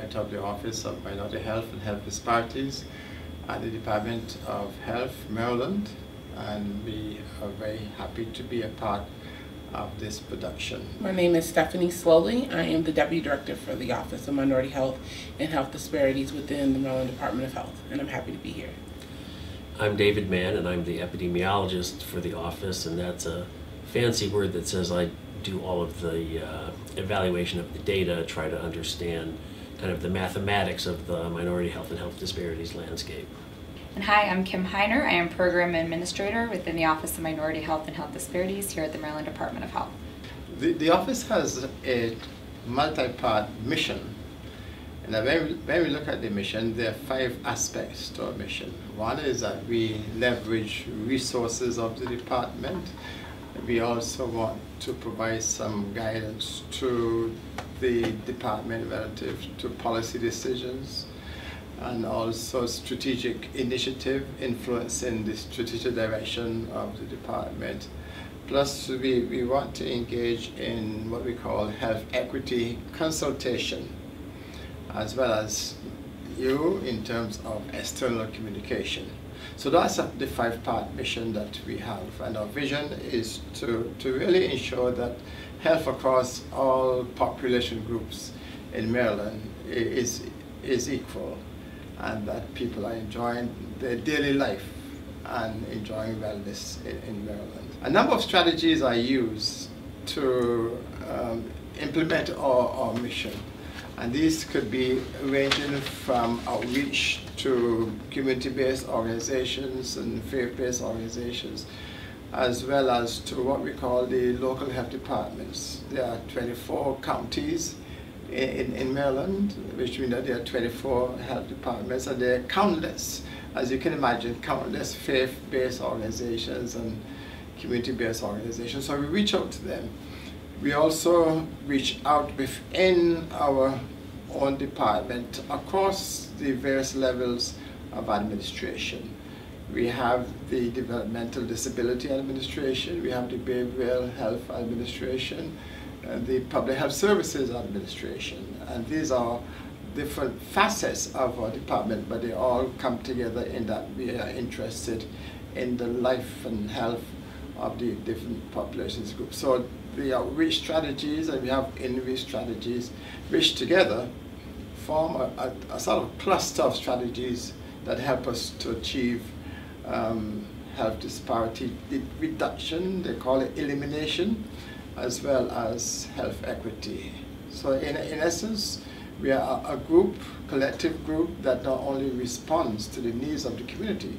Director of the Office of Minority Health and Health Disparities at the Department of Health, Maryland, and we are very happy to be a part of this production. My name is Stephanie Slowly. I am the Deputy Director for the Office of Minority Health and Health Disparities within the Maryland Department of Health, and I'm happy to be here. I'm David Mann, and I'm the Epidimiologist for the office, and that's a fancy word that says I do all of the evaluation of the data, try to understand kind of the mathematics of the minority health and health disparities landscape. And hi, I'm Kim Hiner. I am Program Administrator within the Office of Minority Health and Health Disparities here at the Maryland Department of Health. The office has a multi-part mission. And when we look at the mission, there are 5 aspects to our mission. One is that we leverage resources of the department. We also want to provide some guidance to the department relative to policy decisions, and also strategic initiative influencing the strategic direction of the department. Plus, we want to engage in what we call health equity consultation, as well as in terms of external communication. So that's the 5-part mission that we have, and our vision is to really ensure that health across all population groups in Maryland is equal, and that people are enjoying their daily life and enjoying wellness in Maryland. A number of strategies are used to implement our mission, and these could be ranging from outreach to community-based organizations and faith-based organizations, as well as to what we call the local health departments. There are 24 counties in Maryland, which means that there are 24 health departments, and there are countless, as you can imagine, countless faith-based organizations and community-based organizations. So we reach out to them. We also reach out within our own department across the various levels of administration. We have the Developmental Disability Administration, we have the Behavioral Health Administration, the Public Health Services Administration, and these are different facets of our department, but they all come together in that we are interested in the life and health of the different populations groups. So the outreach strategies and we have in-reach strategies, which together form a sort of cluster of strategies that help us to achieve health disparity reduction, they call it elimination, as well as health equity. So in essence, we are a group, collective group, that not only responds to the needs of the community,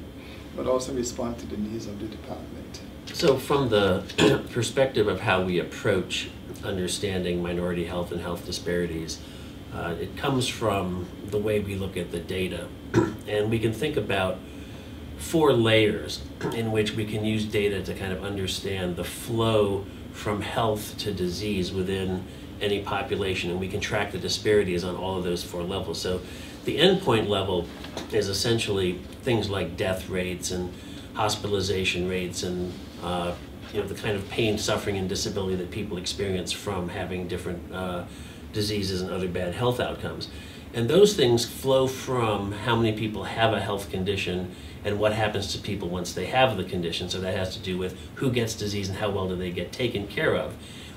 but also responds to the needs of the department. So from the perspective of how we approach understanding minority health and health disparities, it comes from the way we look at the data. And we can think about 4 layers in which we can use data to kind of understand the flow from health to disease within any population, and we can track the disparities on all of those 4 levels. So the endpoint level is essentially things like death rates and hospitalization rates and the kind of pain, suffering, and disability that people experience from having different diseases and other bad health outcomes. And those things flow from how many people have a health condition and what happens to people once they have the condition. So that has to do with who gets disease and how well do they get taken care of.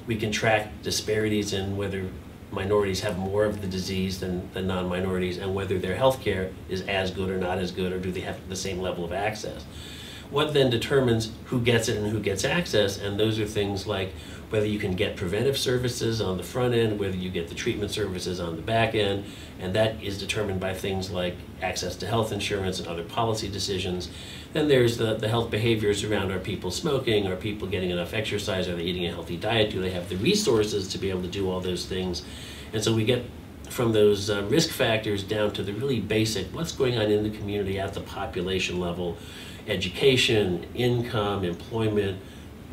We can track disparities in whether minorities have more of the disease than non-minorities, and whether their health care is as good or not as good, or do they have the same level of access. What then determines who gets it and who gets access, and those are things like whether you can get preventive services on the front end, whether you get the treatment services on the back end, and that is determined by things like access to health insurance and other policy decisions. Then there's the health behaviors around, are people smoking, are people getting enough exercise, are they eating a healthy diet, do they have the resources to be able to do all those things. And so we get from those risk factors down to the really basic, what's going on in the community at the population level, education, income, employment,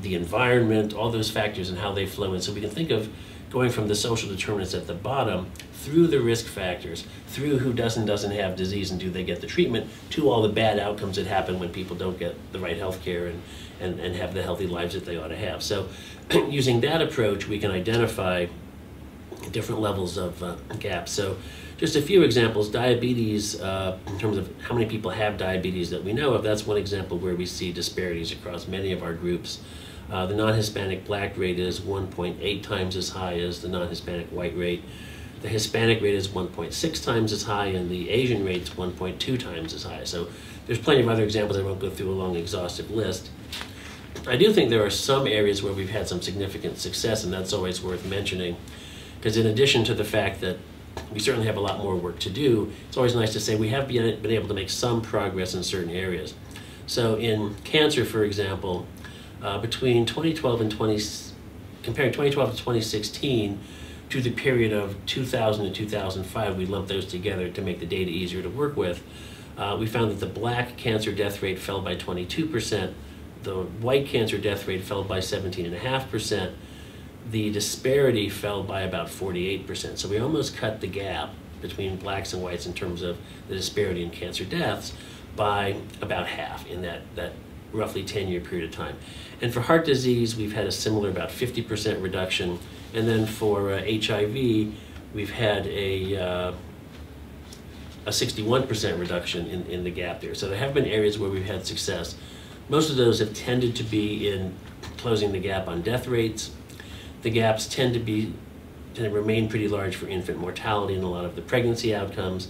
the environment, all those factors and how they flow in. So we can think of going from the social determinants at the bottom through the risk factors, through who doesn't have disease and do they get the treatment, to all the bad outcomes that happen when people don't get the right health care and have the healthy lives that they ought to have. So using that approach, we can identify different levels of gaps. So Just a few examples. Diabetes, in terms of how many people have diabetes that we know of, that's one example where we see disparities across many of our groups. The non-Hispanic black rate is 1.8 times as high as the non-Hispanic white rate. The Hispanic rate is 1.6 times as high, and the Asian rate's 1.2 times as high. So there's plenty of other examples. I won't go through a long exhaustive list. I do think there are some areas where we've had some significant success, and that's always worth mentioning, because in addition to the fact that we certainly have a lot more work to do, it's always nice to say we have been able to make some progress in certain areas. So in cancer, for example, between 2012 and comparing 2012 to 2016 to the period of 2000 to 2005, we lumped those together to make the data easier to work with. We found that the black cancer death rate fell by 22%, the white cancer death rate fell by 17.5%, the disparity fell by about 48%. So we almost cut the gap between blacks and whites in terms of the disparity in cancer deaths by about half in that roughly 10-year period of time. And for heart disease, we've had a similar about 50% reduction. And then for HIV, we've had a 61% reduction in the gap there. So there have been areas where we've had success. Most of those have tended to be in closing the gap on death rates. The gaps tend to remain pretty large for infant mortality and a lot of the pregnancy outcomes.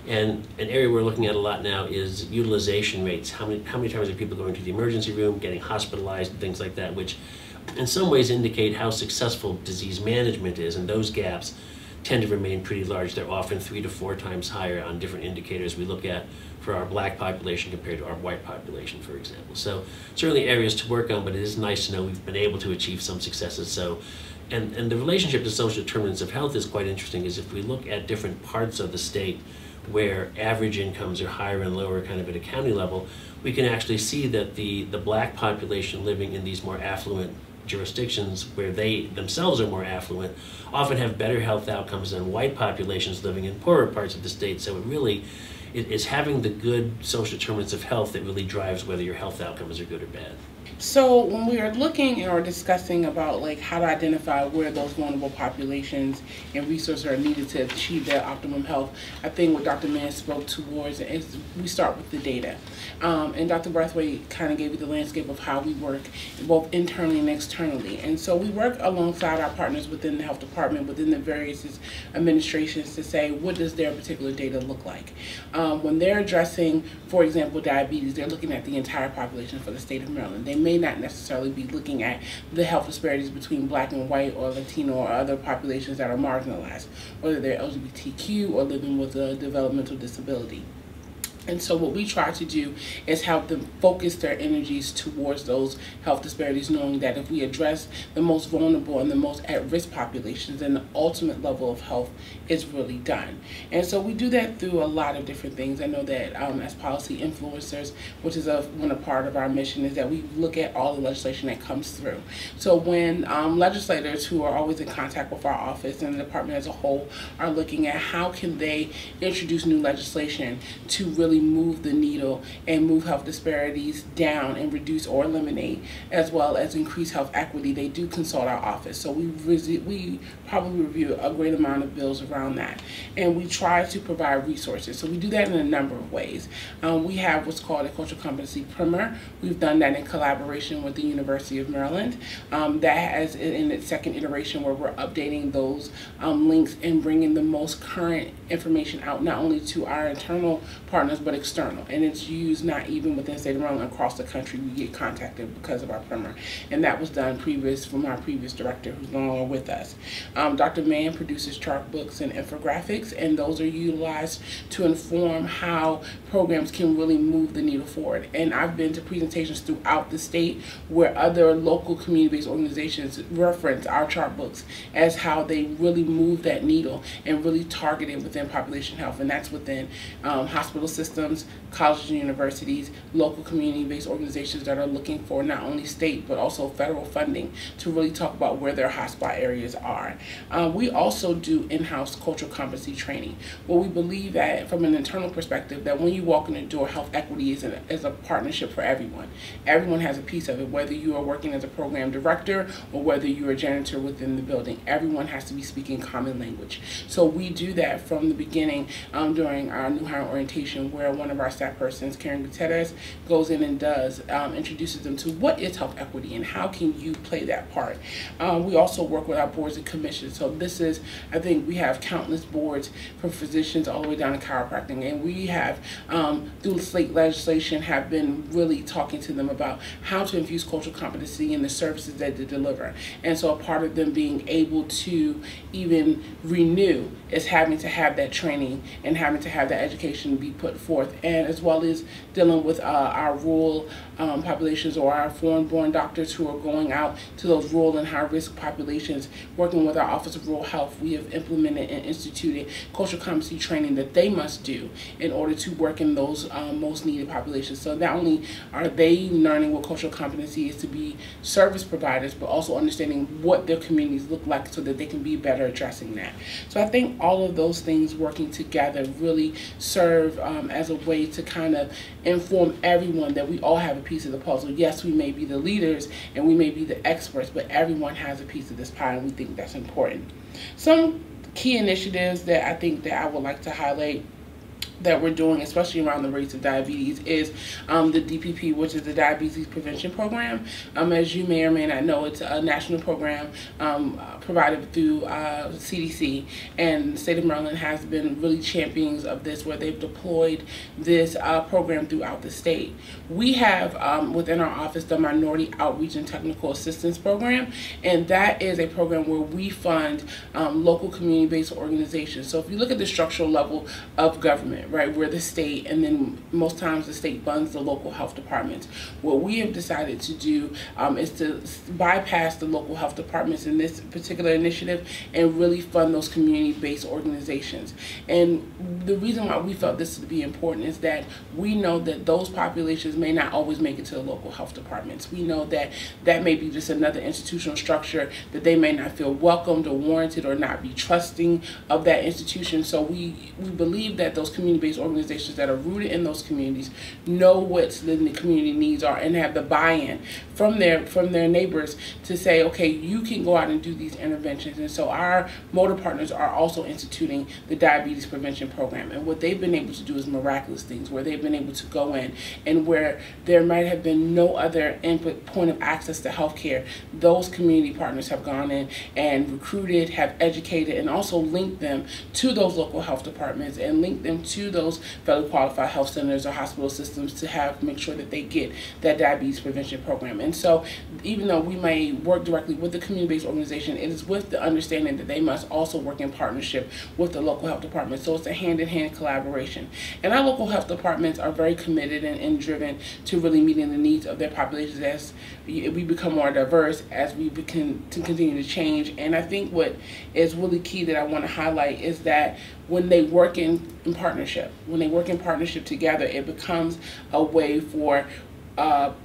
And an area we're looking at a lot now is utilization rates. How many times are people going to the emergency room, getting hospitalized, and things like that, which in some ways indicate how successful disease management is, and those gaps tend to remain pretty large. They're often 3 to 4 times higher on different indicators we look at for our black population compared to our white population, for example. So certainly areas to work on, but it is nice to know we've been able to achieve some successes. So, and the relationship to social determinants of health is quite interesting, is if we look at different parts of the state where average incomes are higher and lower kind of at a county level, we can actually see that the black population living in these more affluent jurisdictions where they themselves are more affluent often have better health outcomes than white populations living in poorer parts of the state. So it is having the good social determinants of health that really drives whether your health outcomes are good or bad. So when we are looking or discussing about like how to identify where those vulnerable populations and resources are needed to achieve their optimum health, I think what Dr. Mann spoke towards is we start with the data. And Dr. Brathwaite kind of gave you the landscape of how we work both internally and externally. And so we work alongside our partners within the health department, within the various administrations, to say what does their particular data look like. When they're addressing, for example, diabetes, they're looking at the entire population for the state of Maryland. They may not necessarily be looking at the health disparities between black and white or Latino or other populations that are marginalized, whether they're LGBTQ or living with a developmental disability. And so what we try to do is help them focus their energies towards those health disparities, knowing that if we address the most vulnerable and the most at-risk populations, then the ultimate level of health is really done. And so we do that through a lot of different things. I know that as policy influencers, which is a part of our mission, is that we look at all the legislation that comes through. So when legislators who are always in contact with our office and the department as a whole are looking at how can they introduce new legislation to really move the needle and move health disparities down and reduce or eliminate, as well as increase health equity, they do consult our office. So we probably review a great amount of bills around that, and we try to provide resources. So we do that in a number of ways. We have what's called a cultural competency primer. We've done that in collaboration with the University of Maryland. That has in its second iteration, where we're updating those links and bringing the most current information out, not only to our internal partners but external, and it's used not even within the state of Maryland, across the country. We get contacted because of our primer, and that was done from our previous director, who's no longer with us. Dr. Mann produces chart books and infographics, and those are utilized to inform how programs can really move the needle forward. And I've been to presentations throughout the state where other local community-based organizations reference our chart books as how they really move that needle and really target it within population health, and that's within hospital systems, systems, colleges and universities, local community-based organizations that are looking for not only state but also federal funding to really talk about where their hotspot areas are. We also do in-house cultural competency training, where we believe that from an internal perspective that when you walk in the door, health equity is a partnership for everyone. Everyone has a piece of it, whether you are working as a program director or whether you're a janitor within the building. Everyone has to be speaking common language. So we do that from the beginning during our new hire orientation, where one of our staff persons, Karen Gutierrez, goes in and introduces them to what is health equity and how can you play that part. We also work with our boards and commissions. So this is, I think we have countless boards from physicians all the way down to chiropractic, and we have, through state legislation, have been really talking to them about how to infuse cultural competency in the services that they deliver. And so a part of them being able to even renew is having to have that training and having to have that education be put forth, and as well as dealing with our rural populations or our foreign-born doctors who are going out to those rural and high-risk populations. Working with our Office of Rural Health, we have implemented and instituted cultural competency training that they must do in order to work in those most needed populations. So not only are they learning what cultural competency is to be service providers, but also understanding what their communities look like so that they can be better addressing that. So I think all of those things working together really serve as a way to kind of inform everyone that we all have a piece of the puzzle. Yes, we may be the leaders and we may be the experts, but everyone has a piece of this pie, and we think that's important. Some key initiatives that I think that I would like to highlight that we're doing, especially around the rates of diabetes, is the DPP, which is the Diabetes Prevention Program. As you may or may not know, it's a national program provided through CDC, and the state of Maryland has been really champions of this, where they've deployed this program throughout the state. We have within our office the Minority Outreach and Technical Assistance Program, and that is a program where we fund local community-based organizations. So if you look at the structural level of government, right, where the state, and then most times the state funds the local health departments. What we have decided to do is to bypass the local health departments in this particular initiative and really fund those community-based organizations. And the reason why we felt this to be important is that we know that those populations may not always make it to the local health departments. We know that that may be just another institutional structure that they may not feel welcomed or warranted or not be trusting of that institution. So we believe that those community-based organizations that are rooted in those communities know what the community needs are and have the buy-in from their neighbors to say, okay, you can go out and do these interventions. And so our motor partners are also instituting the Diabetes Prevention Program, and what they've been able to do is miraculous things, where they've been able to go in and where there might have been no other input point of access to healthcare, those community partners have gone in and recruited, have educated, and also linked them to those local health departments and linked them to those federally qualified health centers or hospital systems to make sure that they get that diabetes prevention program. And so even though we may work directly with the community-based organization, it is with the understanding that they must also work in partnership with the local health department. So it's a hand-in-hand collaboration. And our local health departments are very committed and driven to really meeting the needs of their populations as we become more diverse, as we continue to change. And I think what is really key that I want to highlight is that when they work in partnership, together, it becomes a way for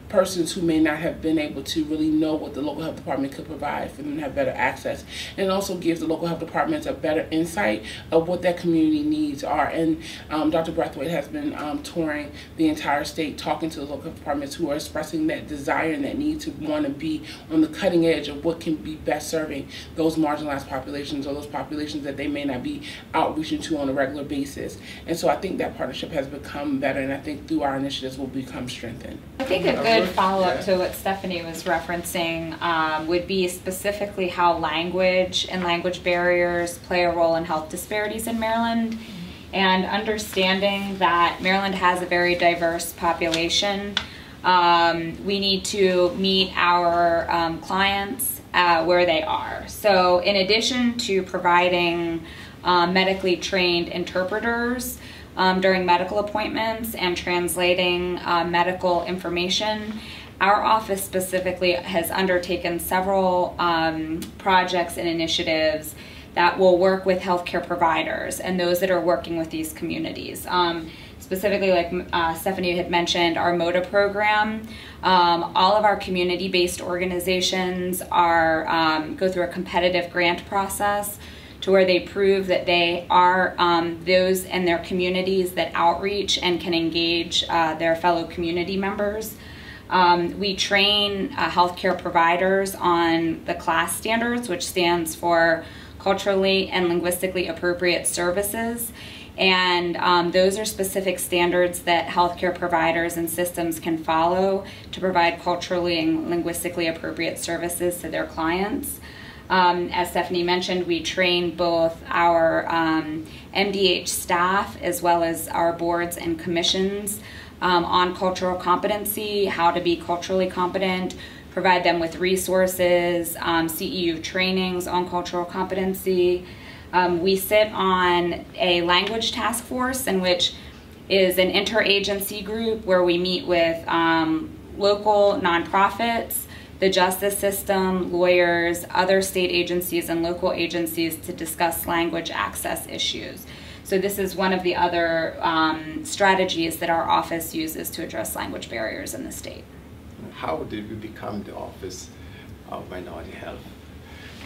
persons who may not have been able to really know what the local health department could provide for them to have better access. And it also gives the local health departments a better insight of what that community needs are. And Dr. Brathwaite has been touring the entire state, talking to the local health departments who are expressing that desire and that need to want to be on the cutting edge of what can be best serving those marginalized populations or those populations that they may not be outreaching to on a regular basis. And so I think that partnership has become better, and I think through our initiatives will become strengthened. I think a good follow-up to what Stephanie was referencing would be specifically how language and language barriers play a role in health disparities in Maryland, and understanding that Maryland has a very diverse population. We need to meet our clients where they are. So in addition to providing medically trained interpreters during medical appointments and translating medical information, our office specifically has undertaken several projects and initiatives that will work with healthcare providers and those that are working with these communities. specifically like Stephanie had mentioned, our MOTA program. All of our community-based organizations go through a competitive grant process to where they prove that they are those in their communities that outreach and can engage their fellow community members. We train healthcare providers on the CLASS standards, which stands for Culturally and Linguistically Appropriate Services. And those are specific standards that healthcare providers and systems can follow to provide culturally and linguistically appropriate services to their clients. As Stephanie mentioned, we train both our MDH staff as well as our boards and commissions on cultural competency, how to be culturally competent, provide them with resources, CEU trainings on cultural competency. We sit on a language task force, in which is an interagency group where we meet with local nonprofits, the justice system, lawyers, other state agencies, and local agencies to discuss language access issues. So this is one of the other strategies that our office uses to address language barriers in the state. How did we become the Office of Minority Health?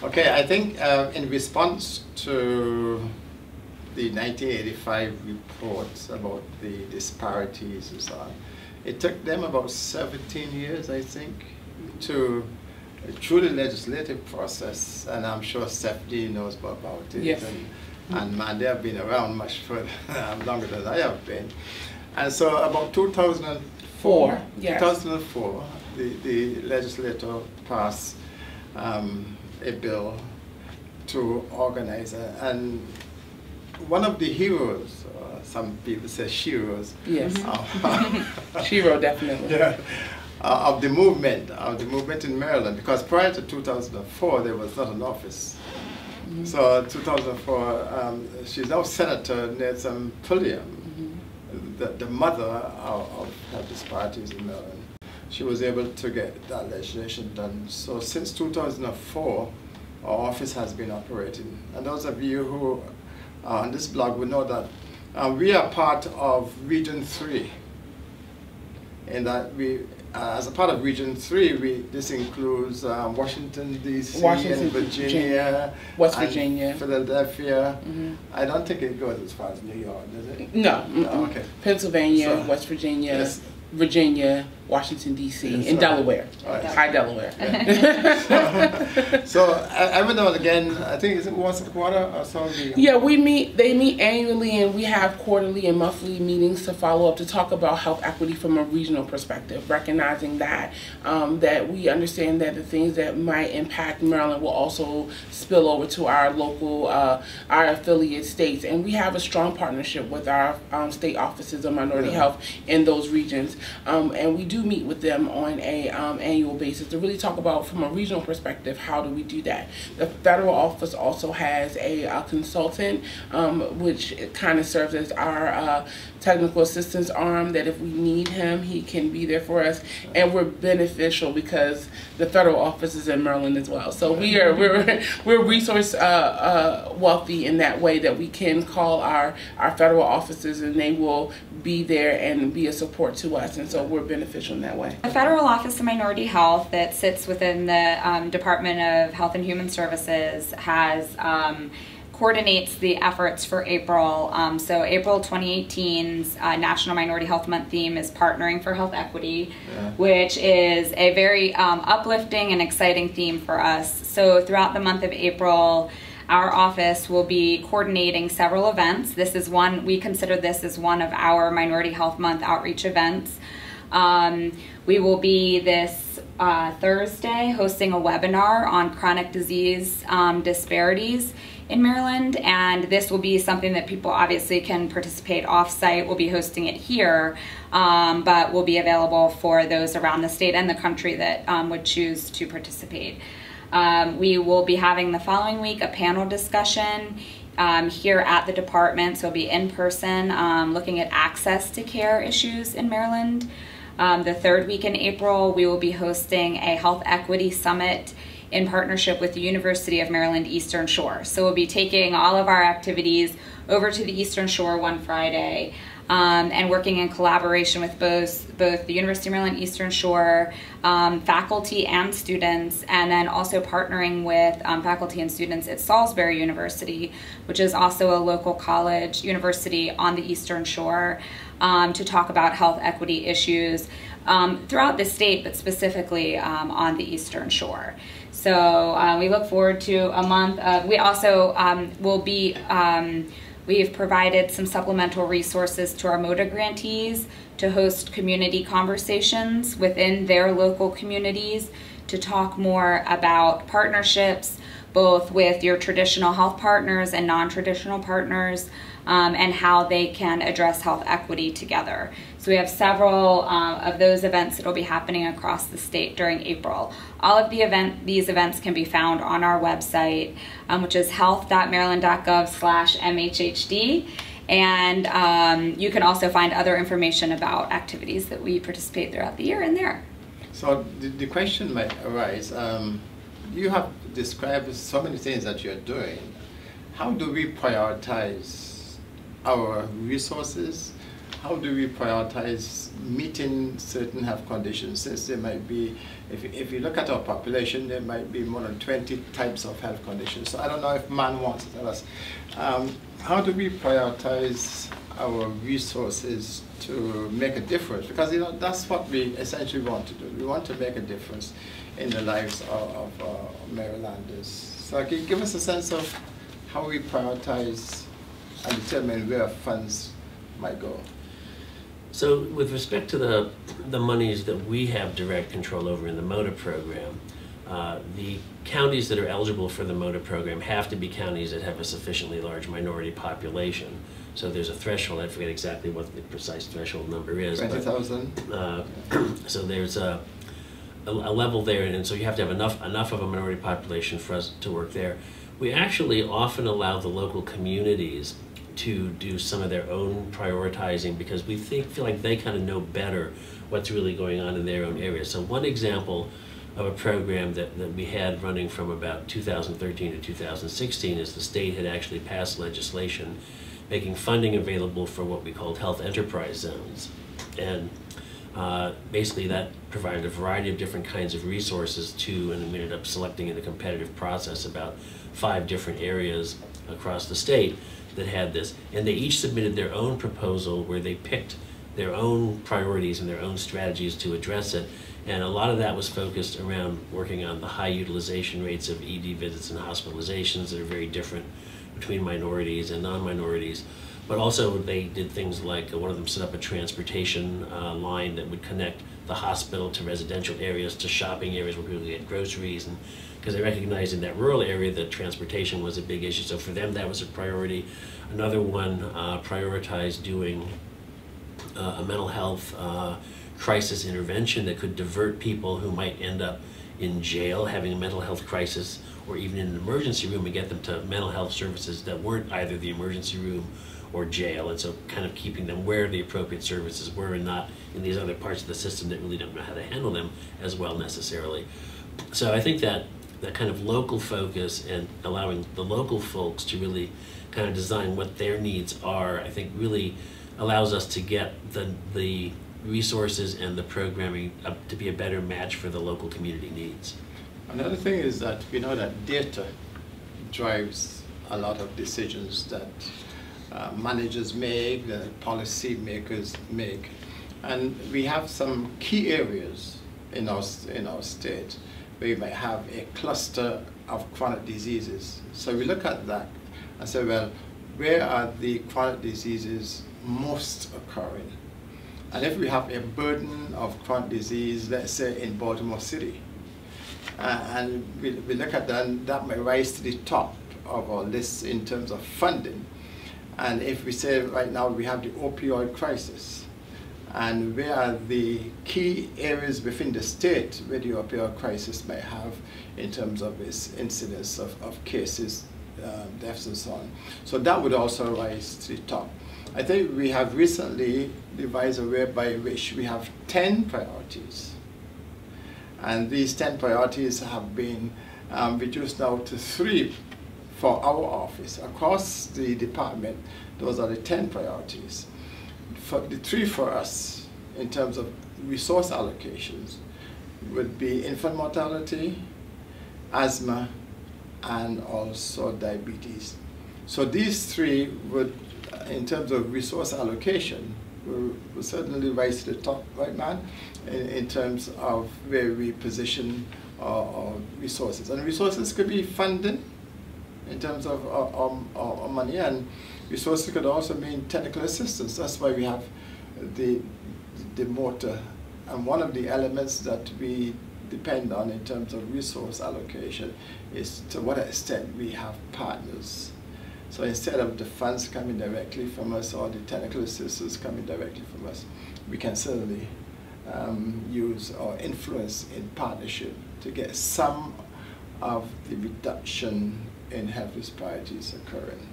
Okay, I think in response to the 1985 report about the disparities and so on, it took them about 17 years, I think, to through the legislative process, and I'm sure Stephanie knows more about it. Yes. And Mann, they have been around much further, longer than I have been. And so about 2004, yes. 2004, the legislature passed a bill to organize it. And one of the heroes, some people say sheroes. Yes, shero definitely. Yeah, of the movement in Maryland, because prior to 2004 there was not an office. So 2004, she's now Senator Nathan Pulliam, the mother of health disparities in Maryland. She was able to get that legislation done. So since 2004, our office has been operating. And those of you who are on this blog will know that we are part of Region 3. And that we, as a part of Region 3, this includes Washington, D.C., and Virginia, West Virginia, Philadelphia. I don't think it goes as far as New York, does it? No. Oh, okay. Pennsylvania, West Virginia, yes. Virginia, Washington, D.C., and Delaware. Right. High Delaware. Yeah. So every now and again, I think it's once a quarter or so. Yeah, they meet annually, and we have quarterly and monthly meetings to follow up to talk about health equity from a regional perspective, recognizing that that we understand that the things that might impact Maryland will also spill over to our local, our affiliate states. And we have a strong partnership with our state offices of minority health in those regions. And we do meet with them on a annual basis to really talk about, from a regional perspective, how do we do that. The federal office also has a consultant, which kind of serves as our technical assistance arm, that if we need him, he can be there for us. And we're beneficial because the federal office is in Maryland as well. So we're resource wealthy in that way, that we can call our federal offices and they will be there and be a support to us. And so we're beneficial in that way. The Federal Office of Minority Health, that sits within the Department of Health and Human Services, has coordinates the efforts for April. So April 2018's National Minority Health Month theme is Partnering for Health Equity, which is a very uplifting and exciting theme for us. So throughout the month of April, our office will be coordinating several events. This is one, we consider this as one of our Minority Health Month outreach events. We will be this Thursday hosting a webinar on chronic disease disparities in Maryland, and this will be something that people obviously can participate off-site. We'll be hosting it here, but will be available for those around the state and the country that would choose to participate. We will be having the following week a panel discussion here at the department, so it'll be in person, looking at access to care issues in Maryland. The third week in April, we will be hosting a health equity summit in partnership with the University of Maryland Eastern Shore. So we'll be taking all of our activities over to the Eastern Shore one Friday and working in collaboration with both the University of Maryland Eastern Shore faculty and students, and then also partnering with faculty and students at Salisbury University, which is also a local college university on the Eastern Shore, to talk about health equity issues throughout the state, but specifically on the Eastern Shore. So we look forward to a month of, we also will be, we've provided some supplemental resources to our MOTA grantees to host community conversations within their local communities to talk more about partnerships, both with your traditional health partners and non-traditional partners, and how they can address health equity together. So we have several of those events that will be happening across the state during April. All of these events can be found on our website, which is health.maryland.gov/MHHD. And you can also find other information about activities that we participate throughout the year in there. So the question might arise, you have described so many things that you're doing. How do we prioritize our resources? How do we prioritize meeting certain health conditions, since there might be, if you look at our population, there might be more than 20 types of health conditions. So I don't know if Mann wants to tell us, how do we prioritize our resources to make a difference? Because that's what we essentially want to do. We want to make a difference in the lives of Marylanders. So can you give us a sense of how we prioritize and determine where funds might go? So with respect to the monies that we have direct control over in the MOTA program, the counties that are eligible for the MOTA program have to be counties that have a sufficiently large minority population. So there's a threshold. I forget exactly what the precise threshold number is. 20,000. So there's a level there, and so you have to have enough of a minority population for us to work there. We actually often allow the local communities to do some of their own prioritizing, because we feel like they kind of know better what's really going on in their own area. So one example of a program that we had running from about 2013 to 2016 is the state had actually passed legislation making funding available for what we called health enterprise zones. And basically that provided a variety of different kinds of resources to, and we ended up selecting in a competitive process about 5 different areas across the state that had this, and they each submitted their own proposal where they picked their own priorities and their own strategies to address it. And a lot of that was focused around working on the high utilization rates of ED visits and hospitalizations that are very different between minorities and non-minorities. But also they did things like, one of them set up a transportation line that would connect the hospital to residential areas, to shopping areas where people get groceries, and because they recognized in that rural area that transportation was a big issue. So for them, that was a priority. Another one prioritized doing a mental health crisis intervention that could divert people who might end up in jail having a mental health crisis, or even in an emergency room, and get them to mental health services that weren't either the emergency room or jail. And so kind of keeping them where the appropriate services were, and not in these other parts of the system that really don't know how to handle them as well necessarily. So I think that kind of local focus and allowing the local folks to really kind of design what their needs are, I think really allows us to get the resources and the programming up to be a better match for the local community needs. Another thing is that we know that data drives a lot of decisions that managers make, that policy makers make. And we have some key areas in our state where you might have a cluster of chronic diseases. So we look at that and say, well, where are the chronic diseases most occurring? And if we have a burden of chronic disease, let's say in Baltimore City, and we look at that, and that might rise to the top of our list in terms of funding. And if we say right now we have the opioid crisis, and where are the key areas within the state where the opioid crisis may have in terms of its incidence of cases, deaths and so on. So that would also rise to the top. I think we have recently devised a way by which we have 10 priorities. And these 10 priorities have been reduced now to 3 for our office. Across the department, those are the 10 priorities. the three for us in terms of resource allocations would be infant mortality, asthma, and also diabetes. So these three would, in terms of resource allocation, will certainly rise to the top, right, Mann, in terms of where we position our resources. And resources could be funding in terms of our money, and resources could also mean technical assistance. That's why we have the motor. And one of the elements that we depend on in terms of resource allocation is to what extent we have partners. So instead of the funds coming directly from us or the technical assistance coming directly from us, we can certainly use or influence in partnership to get some of the reduction in health disparities occurring.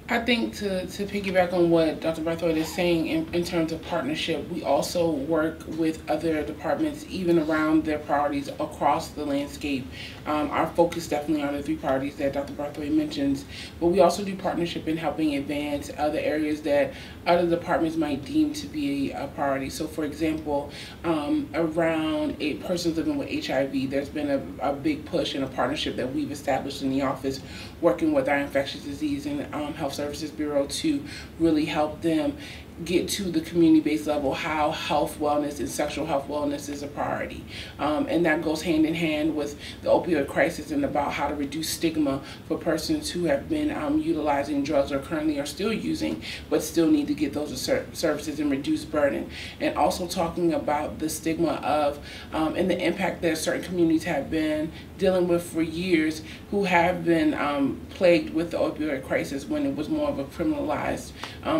I think to piggyback on what Dr. Brathwaite is saying in terms of partnership, we also work with other departments even around their priorities across the landscape. Our focus definitely on the three priorities that Dr. Brathwaite mentions, but we also do partnership in helping advance other areas that other departments might deem to be a priority. So for example, around persons living with HIV, there's been a big push and a partnership that we've established in the office working with our infectious disease and health services bureau to really help them get to the community-based level how health wellness and sexual health wellness is a priority. And that goes hand in hand with the opioid crisis and about how to reduce stigma for persons who have been utilizing drugs or currently are still using but still need to get those services and reduce burden. And also talking about the stigma of and the impact that certain communities have been dealing with for years who have been plagued with the opioid crisis when it was more of a criminalized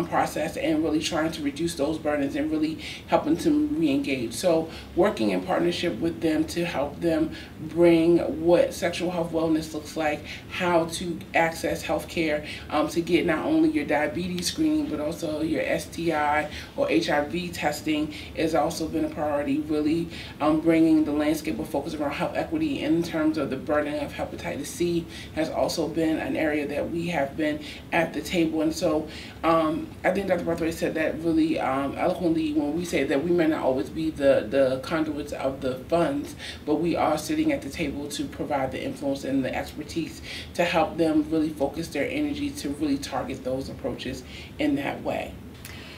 process, and really trying to reduce those burdens and really helping to re-engage. So working in partnership with them to help them bring what sexual health wellness looks like, how to access health care, to get not only your diabetes screening but also your STI or HIV testing has also been a priority, really bringing the landscape of focus around health equity in terms of the burden of hepatitis C has also been an area that we have been at the table. And so I think Dr. Brathwaite said that really eloquently when we say that we may not always be the conduits of the funds, but we are sitting at the table to provide the influence and the expertise to help them really focus their energy to really target those approaches in that way.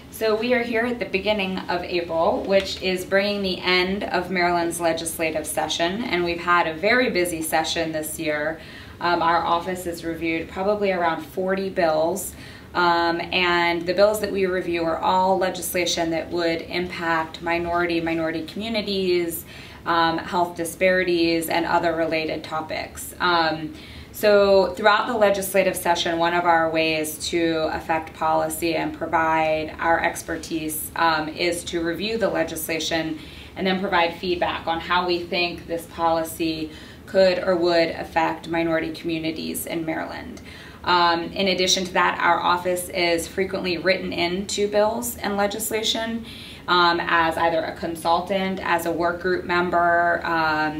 So we are here at the beginning of April, which is bringing the end of Maryland's legislative session, and we've had a very busy session this year. Our office has reviewed probably around 40 bills. And the bills that we review are all legislation that would impact minority communities, health disparities, and other related topics. So throughout the legislative session, one of our ways to affect policy and provide our expertise is to review the legislation and then provide feedback on how we think this policy could or would affect minority communities in Maryland. In addition to that, our office is frequently written into bills and legislation as either a consultant, as a work group member,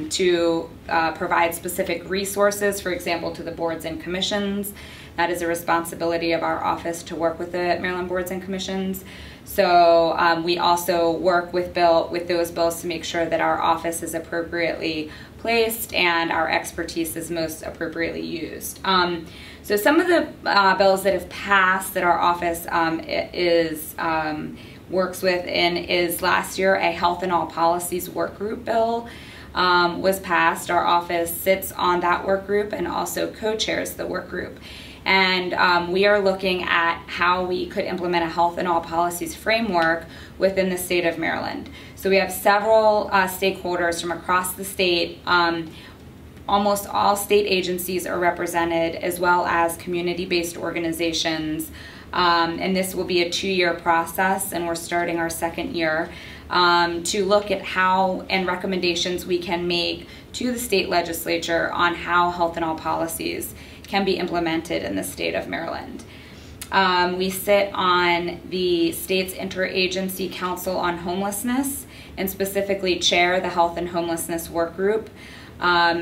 to provide specific resources, for example, to the boards and commissions. That is a responsibility of our office to work with the Maryland boards and commissions. So we also work with those bills to make sure that our office is appropriately placed and our expertise is most appropriately used. So some of the bills that have passed that our office works with is last year a Health and All Policies work group bill was passed. Our office sits on that work group and also co-chairs the work group. And we are looking at how we could implement a Health and All Policies framework within the state of Maryland. So we have several stakeholders from across the state. Almost all state agencies are represented, as well as community-based organizations. And this will be a 2-year process, and we're starting our 2nd year to look at how and recommendations we can make to the state legislature on how health and all policies can be implemented in the state of Maryland. We sit on the state's Interagency Council on Homelessness and specifically chair the Health and Homelessness Work Group.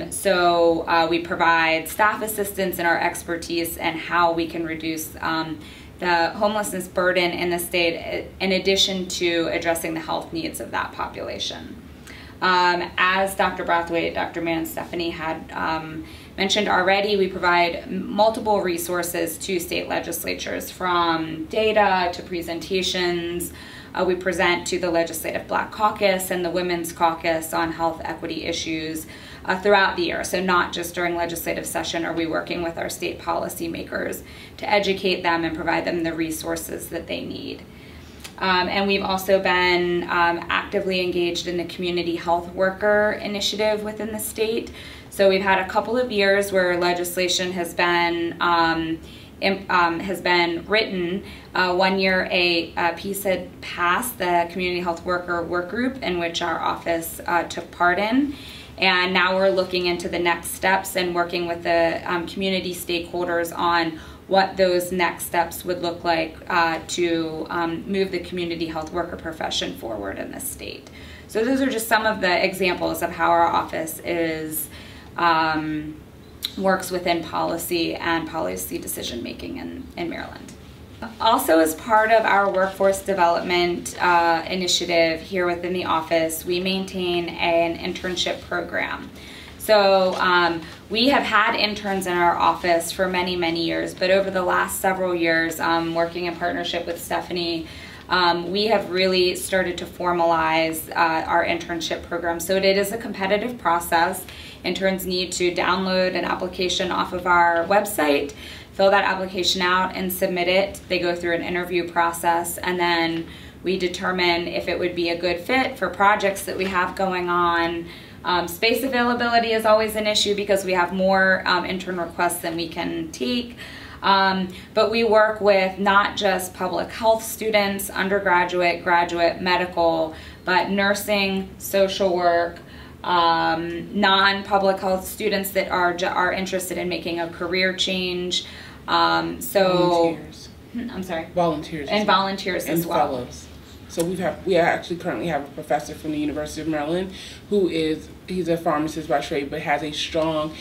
So we provide staff assistance and our expertise and how we can reduce the the homelessness burden in the state, in addition to addressing the health needs of that population. As Dr. Brathwaite, Dr. Mann, and Stephanie had mentioned already, we provide multiple resources to state legislatures, from data to presentations. We present to the Legislative Black Caucus and the Women's Caucus on health equity issues throughout the year. So not just during legislative session are we working with our state policymakers to educate them and provide them the resources that they need. And we've also been actively engaged in the Community Health Worker Initiative within the state. So we've had a couple of years where legislation has been written. 1 year a piece had passed, the Community Health Worker Work Group, in which our office took part in. And now we're looking into the next steps and working with the community stakeholders on what those next steps would look like to move the community health worker profession forward in this state. So those are just some of the examples of how our office is works within policy and policy decision making in Maryland. Also, as part of our workforce development initiative here within the office, we maintain an internship program. So we have had interns in our office for many, many years, but over the last several years, working in partnership with Stephanie, we have really started to formalize our internship program. So it is a competitive process. Interns need to download an application off of our website, fill that application out and submit it. They go through an interview process, and then we determine if it would be a good fit for projects that we have going on. Space availability is always an issue because we have more intern requests than we can take. But we work with not just public health students, undergraduate, graduate, medical, but nursing, social work, non-public health students that are interested in making a career change. Volunteers. I'm sorry. Volunteers. And volunteers as well. Fellows. So we actually currently have a professor from the University of Maryland he's a pharmacist by trade, but has a strong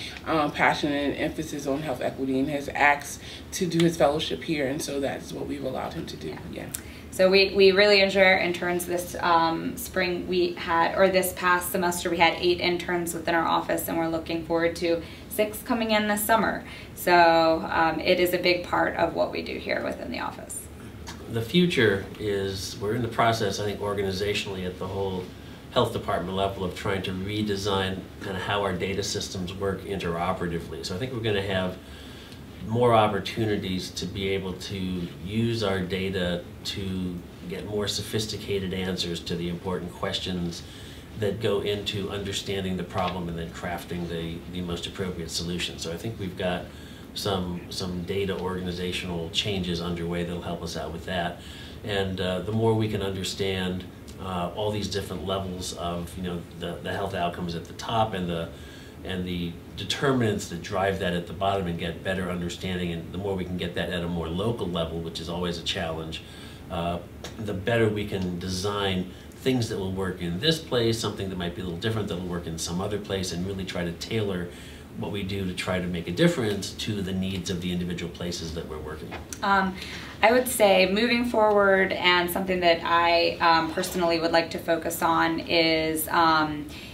passion and emphasis on health equity, and has asked to do his fellowship here, and so that's what we've allowed him to do. Yeah. So we really enjoy our interns. This spring this past semester we had 8 interns within our office, and we're looking forward to 6 coming in this summer. So it is a big part of what we do here within the office. The future is, we're in the process, I think, organizationally at the whole health department level of trying to redesign kind of how our data systems work interoperatively. So I think we're going to have more opportunities to be able to use our data to get more sophisticated answers to the important questions that go into understanding the problem and then crafting the most appropriate solution. So I think we've got some data organizational changes underway that'll help us out with that. And the more we can understand all these different levels of the health outcomes at the top and the determinants that drive that at the bottom, and get better understanding, and the more we can get that at a more local level, which is always a challenge, the better we can design things that will work in this place, something that might be a little different that will work in some other place, and really try to tailor what we do to try to make a difference to the needs of the individual places that we're working. I would say moving forward, and something that I personally would like to focus on, is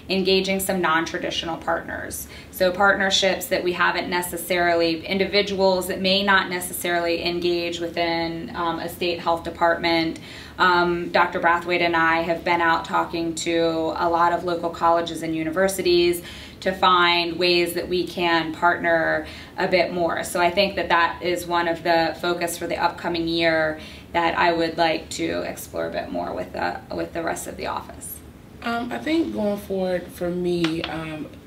engaging some non-traditional partners. So partnerships that we haven't necessarily, individuals that may not necessarily engage within a state health department. Dr. Brathwaite and I have been out talking to a lot of local colleges and universities to find ways that we can partner a bit more. So I think that is one of the focus for the upcoming year that I would like to explore a bit more with the rest of the office. I think going forward for me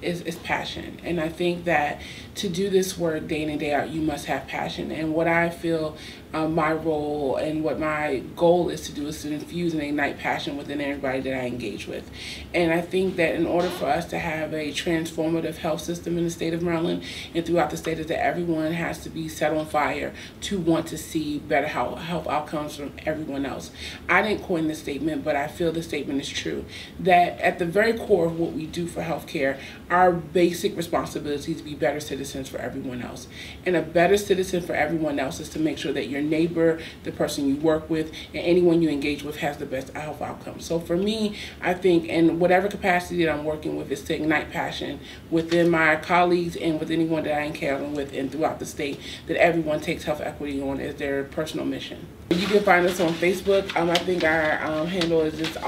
is passion, and I think that to do this work day in and day out, you must have passion. And what I feel my role and what my goal is to do is to infuse and ignite passion within everybody that I engage with. And I think that in order for us to have a transformative health system in the state of Maryland and throughout the state, is that everyone has to be set on fire to want to see better health outcomes from everyone else. I didn't coin the statement, but I feel the statement is true, that at the very core of what we do for healthcare, our basic responsibility is to be better citizens for everyone else. And a better citizen for everyone else is to make sure that your neighbor, the person you work with, and anyone you engage with has the best health outcomes. So for me, I think in whatever capacity that I'm working with is to ignite passion within my colleagues and with anyone that I encounter with and throughout the state, that everyone takes health equity on as their personal mission. You can find us on Facebook. I think our handle is just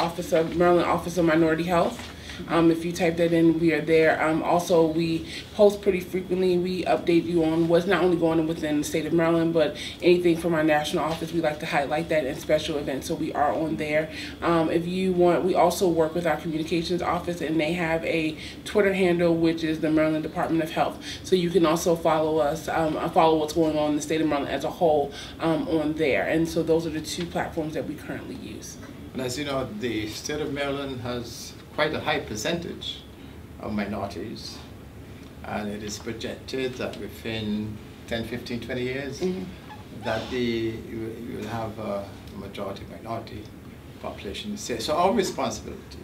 Maryland Office of Minority Health. If you type that in, we are there. Also, we post pretty frequently. We update you on what's not only going on within the state of Maryland, but anything from our national office. We like to highlight that in special events, so we are on there. If you want, we also work with our communications office, and they have a Twitter handle, which is the Maryland Department of Health. So you can also follow us, follow what's going on in the state of Maryland as a whole on there. And so those are the two platforms that we currently use. And as you know, the state of Maryland has quite a high percentage of minorities, and it is projected that within 10, 15, 20 years that you will have a majority minority population in the state. So our responsibility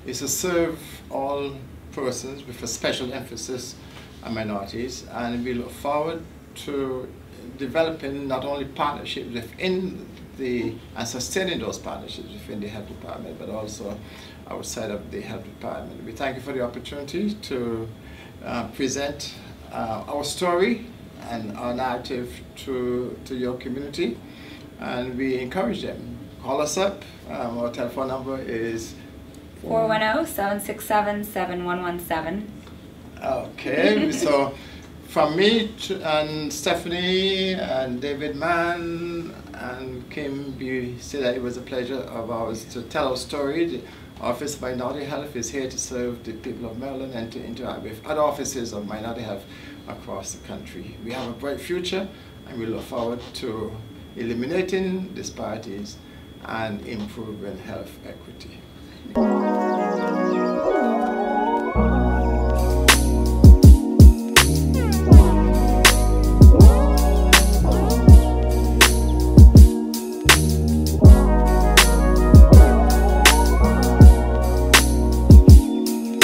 is to serve all persons with a special emphasis on minorities, and we look forward to developing not only partnerships within and sustaining those partnerships within the health department, but also outside of the health department. We thank you for the opportunity to present our story and our narrative to your community, and we encourage them. Call us up. Our telephone number is 410-767-7117. Okay, so from me and Stephanie and David Mann and Kim, we say that it was a pleasure of ours to tell our story. The Office of Minority Health is here to serve the people of Maryland and to interact with other offices of minority health across the country. We have a bright future, and we look forward to eliminating disparities and improving health equity.